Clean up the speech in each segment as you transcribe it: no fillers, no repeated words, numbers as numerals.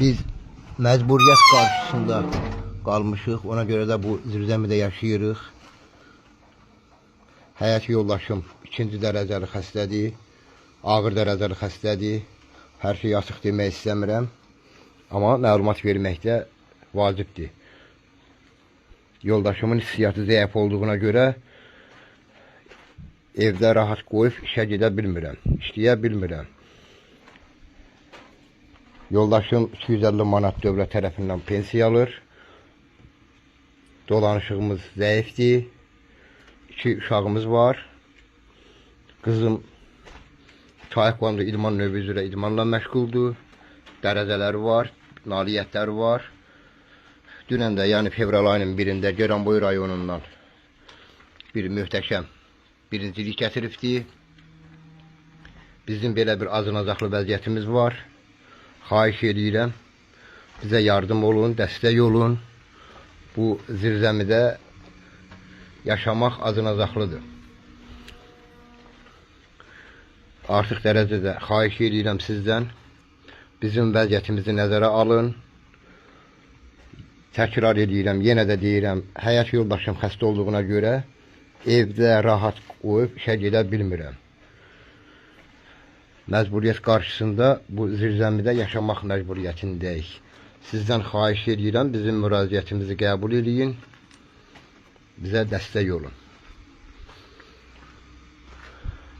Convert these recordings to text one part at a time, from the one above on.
Biz məcburiyyət qarşısında qalmışıq. Ona görə də bu zirzəmidə yaşayırıq. Həyat yoldaşım 2-ci dərəcəli xəstədir. Ağır dərəcəli xəstədir. Hər şey açıq demək istəmirəm. Amma məlumat verməkdə vacibdir. Yoldaşımın hissiyyatı zəif olduğuna görə evdə rahat qoyub işə gedə bilmirəm. İşləyə bilmirəm. Yoldaşım 250 manat dövlət tərəfindən pensiya alır. Dolanışığımız zəifdir. 2 uşağımız var. Qızım taekwondo idman növü üzrə idmanla məşğuldur. Dərəcələri var, nailiyyətləri var. Dünən də, yəni fevral ayının 1-də Gəranboy rayonundan bir möhtəşəm birincilik gətiribdir. Bizim belə bir acınacaqlı vəziyyətimiz var. Xahiş edirəm, bizə yardım olun, dəstək olun. Bu zirzəmidə yaşamaq acınacaqlıdır. Artıq dərəcədə xahiş edirəm sizdən, bizim vəziyyətimizi nəzərə alın. Təkrar edirəm, yenə də deyirəm, həyat yoldaşım xəstə olduğuna görə evdə rahat qoyub işə gedə bilmirəm. Məcburiyyət qarşısında bu zirzəmidə yaşamaq məcburiyyətindəyik. Sizdən xahiş edirəm, bizim müraciətimizi qəbul edin, bizə dəstək olun.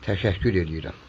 Təşəkkür edirəm.